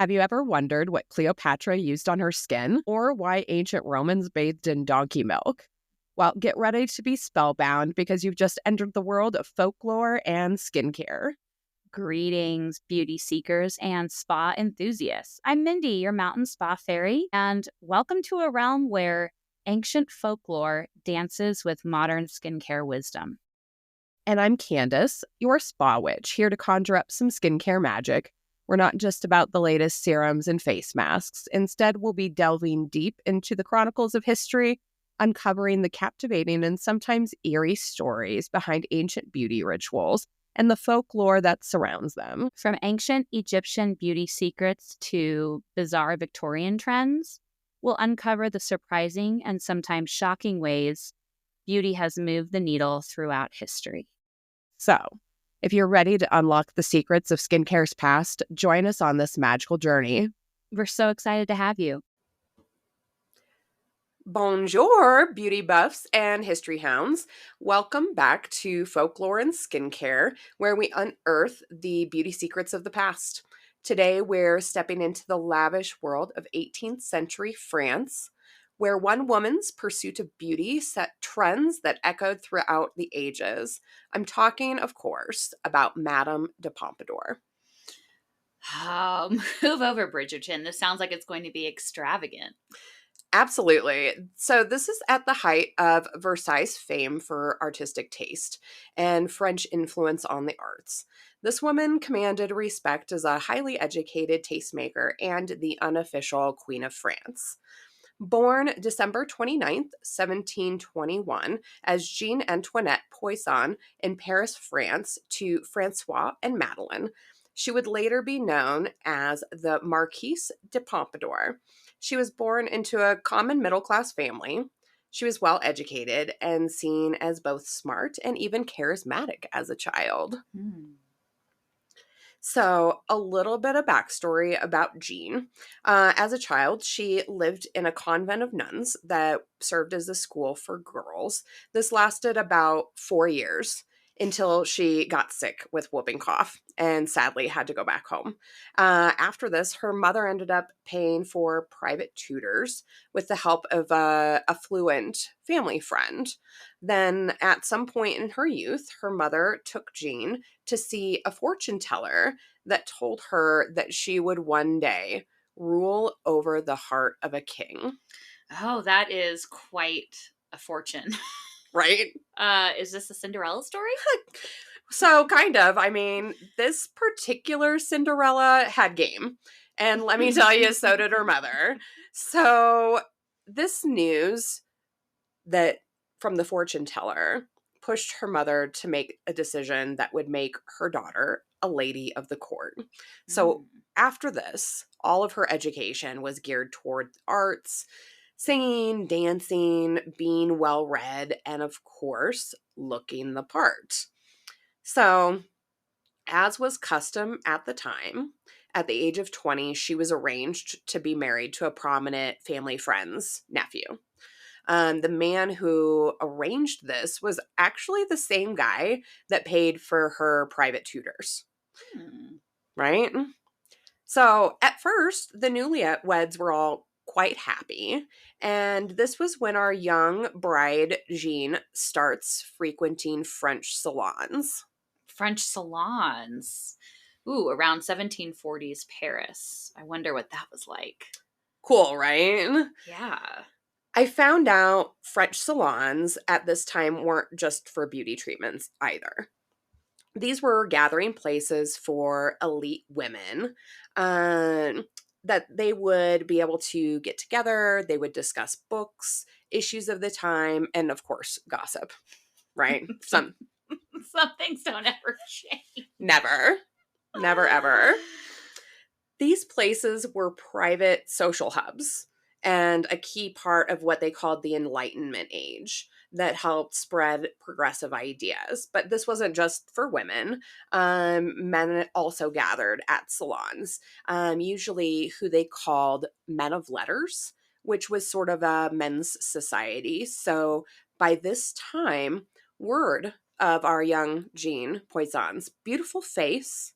Have you ever wondered what Cleopatra used on her skin or why ancient Romans bathed in donkey milk? Well, get ready to be spellbound because you've just entered the world of folklore and skincare. Greetings, beauty seekers and spa enthusiasts. I'm Mindy, your mountain spa fairy, and welcome to a realm where ancient folklore dances with modern skincare wisdom. And I'm Kandyce, your spa witch, here to conjure up some skincare magic. We're not just about the latest serums and face masks. Instead, we'll be delving deep into the chronicles of history, uncovering the captivating and sometimes eerie stories behind ancient beauty rituals and the folklore that surrounds them. From ancient Egyptian beauty secrets to bizarre Victorian trends, we'll uncover the surprising and sometimes shocking ways beauty has moved the needle throughout history. So, if you're ready to unlock the secrets of skincare's past, join us on this magical journey. We're so excited to have you. Bonjour, beauty buffs and history hounds. Welcome back to Folklore and Skincare, where we unearth the beauty secrets of the past. Today, we're stepping into the lavish world of 18th century France, where one woman's pursuit of beauty set trends that echoed throughout the ages. I'm talking, of course, about Madame de Pompadour. Move over, Bridgerton. This sounds like it's going to be extravagant. Absolutely. So this is at the height of Versailles' fame for artistic taste and French influence on the arts. This woman commanded respect as a highly educated tastemaker and the unofficial Queen of France. Born December 29th, 1721, as Jean Antoinette Poisson in Paris, France, to Francois and Madeleine, she would later be known as the Marquise de Pompadour. She was born into a common middle-class family. She was well-educated and seen as both smart and even charismatic as a child. So, a little bit of backstory about Jean. As a child, she lived in a convent of nuns that served as a school for girls. This lasted about 4 years until she got sick with whooping cough and sadly had to go back home. After this, her mother ended up paying for private tutors with the help of a affluent family friend. Then, at some point in her youth, her mother took Jean to see a fortune teller that told her that she would one day rule over the heart of a king. Oh, that is quite a fortune. Right? Is this a Cinderella story? So, kind of. I mean, this particular Cinderella had game. And let me tell you, so did her mother. So, this news that from the fortune teller pushed her mother to make a decision that would make her daughter a lady of the court. So, after this, all of her education was geared toward arts, singing, dancing, being well read, and of course, looking the part. So, as was custom at the time, at the age of 20, she was arranged to be married to a prominent family friend's nephew. The man who arranged this was actually the same guy that paid for her private tutors. Right? So, at first, the newlyweds were all quite happy. And this was when our young bride, Jean, starts frequenting French salons. French salons. Ooh, around 1740s Paris. I wonder what that was like. Cool, right? Yeah. I found out French salons at this time weren't just for beauty treatments either. These were gathering places for elite women that they would be able to get together. They would discuss books, issues of the time, and of course, gossip, right? Some things don't ever change. Never, ever. These places were private social hubs and a key part of what they called the Enlightenment age that helped spread progressive ideas. But this wasn't just for women. Men also gathered at salons, usually who they called men of letters, which was sort of a men's society. So by this time, word of our young Jean Poisson's beautiful face,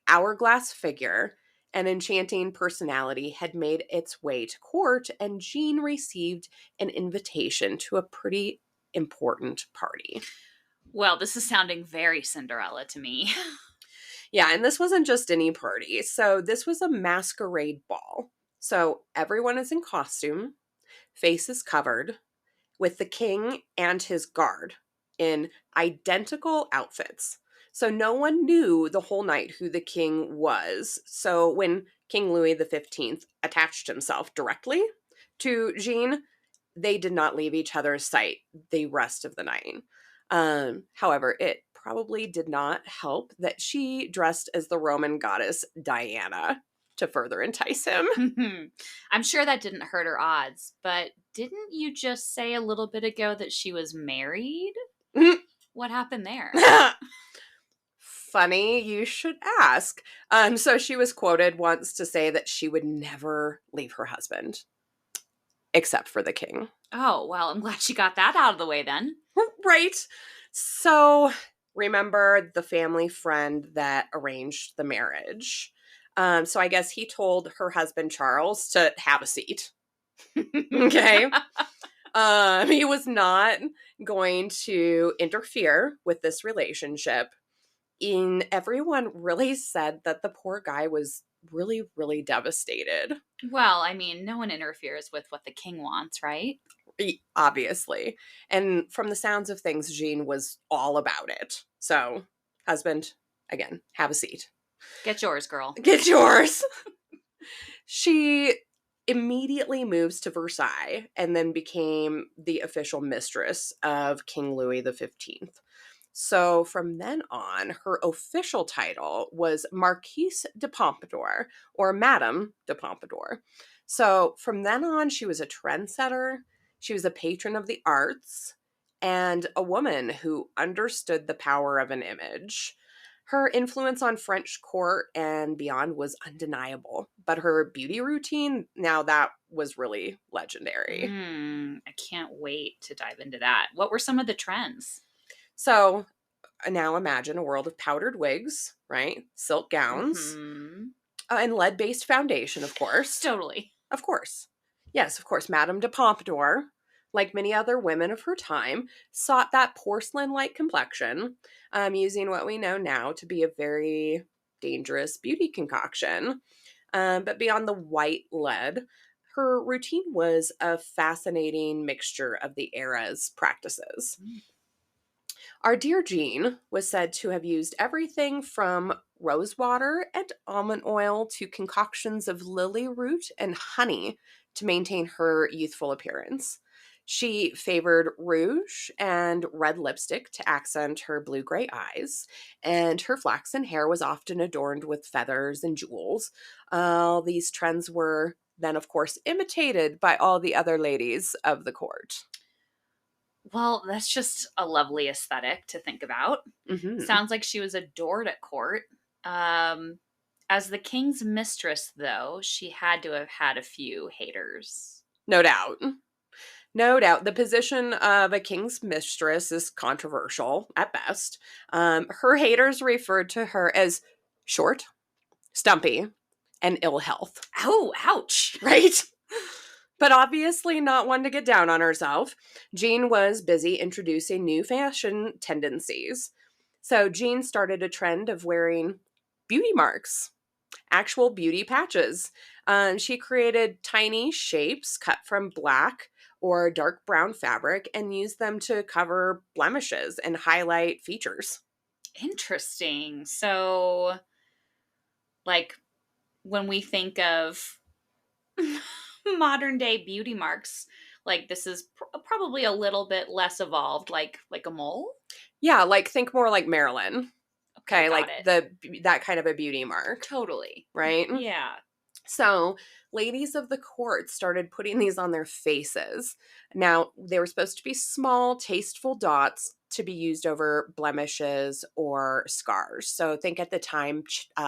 hourglass figure, an enchanting personality had made its way to court, and Jean received an invitation to a pretty important party. Well, this is sounding very Cinderella to me. Yeah, and this wasn't just any party. So this was a masquerade ball. So everyone is in costume, faces covered, with the king and his guard in identical outfits. So no one knew the whole night who the king was. So when King Louis XV attached himself directly to Jean, they did not leave each other's sight the rest of the night. However, it probably did not help that she dressed as the Roman goddess Diana to further entice him. I'm sure that didn't hurt her odds, but didn't you just say a little bit ago that she was married? What happened there? Funny, you should ask. So she was quoted once to say that she would never leave her husband, except for the king. Oh, well, I'm glad she got that out of the way then. Right. So remember the family friend that arranged the marriage. So I guess he told her husband Charles to have a seat. Okay. He was not going to interfere with this relationship. And everyone really said that the poor guy was really, really devastated. Well, I mean, no one interferes with what the king wants, right? Obviously. And from the sounds of things, Jean was all about it. So, husband, again, have a seat. Get yours, girl. Get yours. She immediately moves to Versailles and then became the official mistress of King Louis XV. So from then on, her official title was Marquise de Pompadour, or Madame de Pompadour. So from then on, she was a trendsetter, she was a patron of the arts, and a woman who understood the power of an image. Her influence on French court and beyond was undeniable, but her beauty routine, now that was really legendary. I can't wait to dive into that. What were some of the trends? So now imagine a world of powdered wigs, right? Silk gowns, and lead-based foundation, of course. Totally. Of course. Yes, of course. Madame de Pompadour, like many other women of her time, sought that porcelain-like complexion, using what we know now to be a very dangerous beauty concoction. But beyond the white lead, her routine was a fascinating mixture of the era's practices. Our dear Jean was said to have used everything from rose water and almond oil to concoctions of lily root and honey to maintain her youthful appearance. She favored rouge and red lipstick to accent her blue-gray eyes, and her flaxen hair was often adorned with feathers and jewels. These trends were then, of course, imitated by all the other ladies of the court. Well, that's just a lovely aesthetic to think about. Mm-hmm. Sounds like she was adored at court. As the king's mistress, though, she had to have had a few haters. No doubt. No doubt. The position of a king's mistress is controversial at best. Her haters referred to her as short, stumpy, and ill health. Oh, ouch. Right? But obviously not one to get down on herself. Jean was busy introducing new fashion tendencies. So Jean started a trend of wearing beauty marks, actual beauty patches. She created tiny shapes cut from black or dark brown fabric and used them to cover blemishes and highlight features. Interesting. So, like, when we think of modern day beauty marks, like this is probably a little bit less evolved, like a mole. Yeah, like think more like Marilyn. Okay, got like it. that kind of a beauty mark, Totally. right? Yeah. So, ladies of the court started putting these on their faces. Now, they were supposed to be small, tasteful dots to be used over blemishes or scars. So, think at the time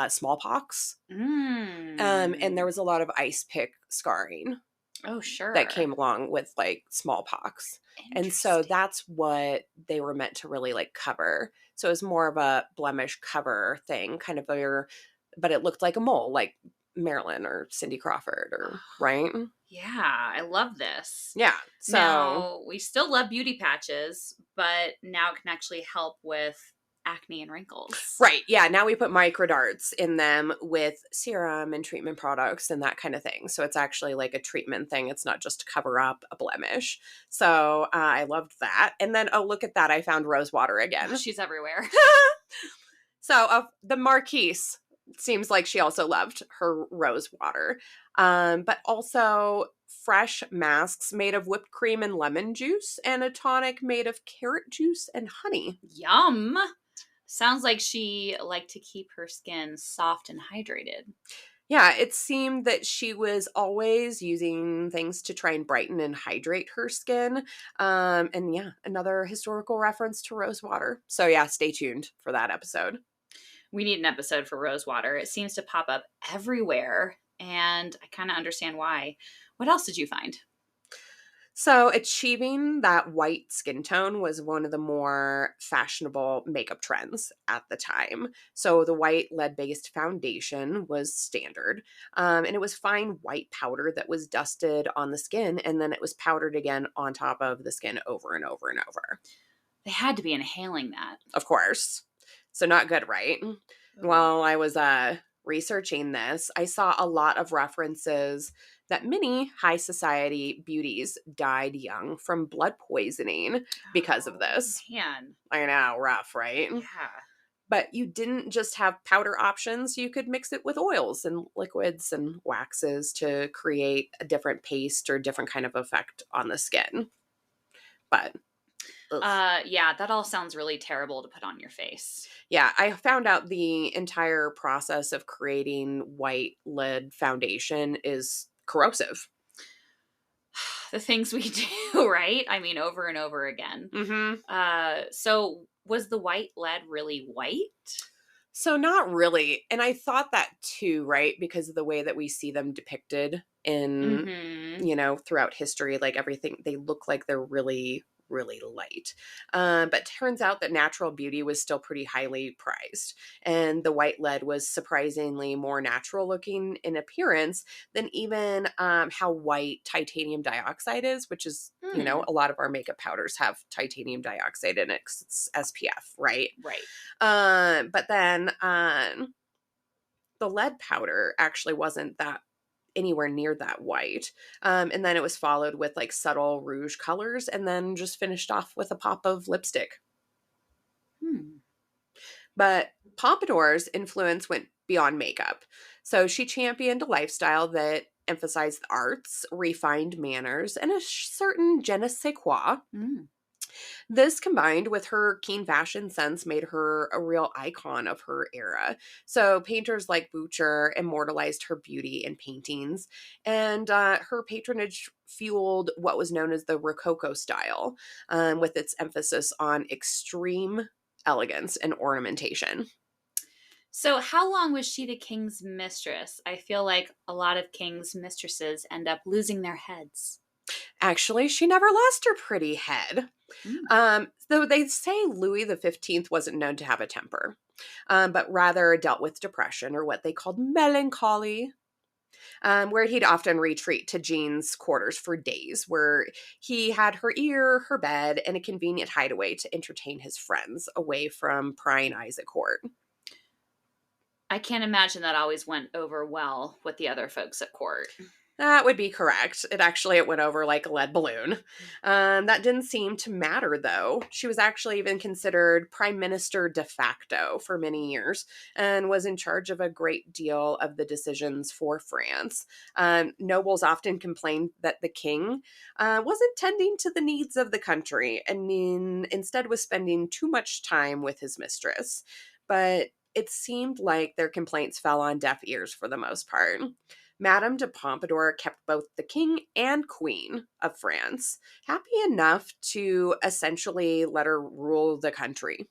smallpox. And there was a lot of ice pick scarring. Oh, sure. That came along with like smallpox. And so that's what they were meant to really like cover. So it was more of a blemish cover thing, kind of but it looked like a mole, like Marilyn or Cindy Crawford or right? Yeah, I love this. Yeah. So Now, we still love beauty patches, but now it can actually help with acne and wrinkles. right, yeah, now we put microdarts in them with serum and treatment products and that kind of thing. So it's actually like a treatment thing. It's not just to cover up a blemish. So I loved that. And then, oh, look at that. I found rose water Oh, again. she's everywhere. So the Marquise seems like she also loved her rose water. But also fresh masks made of whipped cream and lemon juice and a tonic made of carrot juice and honey. Yum. Sounds like she liked to keep her skin soft and hydrated. Yeah, it seemed that she was always using things to try and brighten and hydrate her skin. And yeah, another historical reference to rose water. So yeah, stay tuned for that episode. We need an episode for rose water. It seems to pop up everywhere, and I kind of understand why. What else did you find? So, achieving that white skin tone was one of the more fashionable makeup trends at the time. So, the white lead based foundation was standard. And it was fine white powder that was dusted on the skin, and then it was powdered again on top of the skin over and over and over. They had to be inhaling that. Of course. So, not good, right? While I was researching this, I saw a lot of references that many high society beauties died young from blood poisoning because of this. Man. I know, rough, right? Yeah. But you didn't just have powder options, you could mix it with oils and liquids and waxes to create a different paste or different kind of effect on the skin. But Yeah, that all sounds really terrible to put on your face. yeah, I found out the entire process of creating white lead foundation is corrosive. The things we do, right? I mean, over and over again. Mm-hmm. So was the white lead really white? So not really. And I thought that too, right? Because of the way that we see them depicted in, throughout history, like everything, they look like they're really, really light. But turns out that natural beauty was still pretty highly prized. And the white lead was surprisingly more natural looking in appearance than even how white titanium dioxide is, which is, a lot of our makeup powders have titanium dioxide in it 'cause it's SPF, right? Right. But then the lead powder actually wasn't that anywhere near that white. And then it was followed with like subtle rouge colors and then just finished off with a pop of lipstick. But Pompadour's influence went beyond makeup. So she championed a lifestyle that emphasized the arts, refined manners, and a certain je ne sais quoi. This combined with her keen fashion sense made her a real icon of her era. So painters like Boucher immortalized her beauty in paintings, and her patronage fueled what was known as the Rococo style, with its emphasis on extreme elegance and ornamentation. So how long was she the king's mistress? I feel like a lot of king's mistresses end up losing their heads. Actually, she never lost her pretty head. Though they say Louis XV wasn't known to have a temper, but rather dealt with depression or what they called melancholy, where he'd often retreat to Jean's quarters for days, where he had her ear, her bed, and a convenient hideaway to entertain his friends away from prying eyes at court. I can't imagine that always went over well with the other folks at court. That would be correct. It went over like a lead balloon. That didn't seem to matter, though. She was actually even considered prime minister de facto for many years and was in charge of a great deal of the decisions for France. Nobles often complained that the king wasn't tending to the needs of the country and instead was spending too much time with his mistress. But it seemed like their complaints fell on deaf ears for the most part. Madame de Pompadour kept both the king and queen of France happy enough to essentially let her rule the country.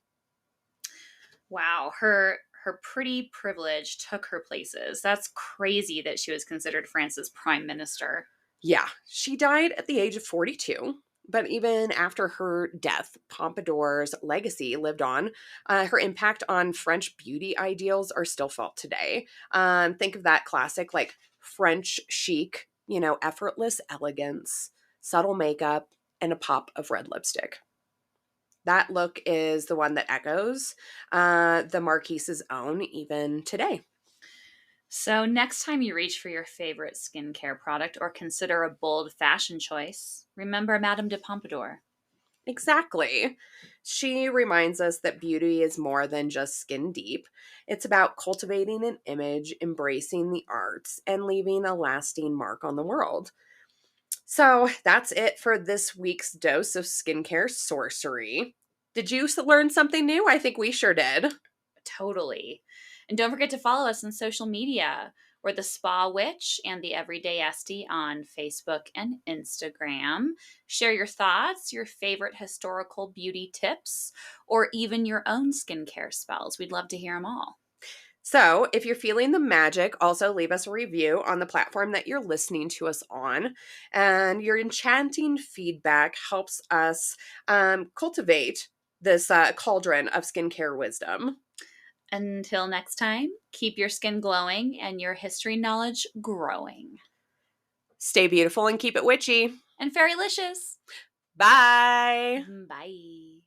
Wow, her pretty privilege took her places. That's crazy that she was considered France's prime minister. Yeah, she died at the age of 42, But even after her death, Pompadour's legacy lived on. Her impact on French beauty ideals are still felt today. Think of that classic, like French chic, effortless elegance, subtle makeup, and a pop of red lipstick. That look is the one that echoes the Marquise's own even today. So, next time you reach for your favorite skincare product or consider a bold fashion choice, remember Madame de Pompadour. Exactly. She reminds us that beauty is more than just skin deep. It's about cultivating an image, embracing the arts, and leaving a lasting mark on the world. So that's it for this week's dose of skincare sorcery. Did you learn something new? I think we sure did. Totally. And don't forget to follow us on social media. We're the Spa Witch and the Everyday Esty on Facebook and Instagram. Share your thoughts, your favorite historical beauty tips, or even your own skincare spells. We'd love to hear them all. So, if you're feeling the magic, also leave us a review on the platform that you're listening to us on. And your enchanting feedback helps us cultivate this cauldron of skincare wisdom. Until next time, keep your skin glowing and your history knowledge growing. Stay beautiful and keep it witchy. And fairylicious. Bye. Bye.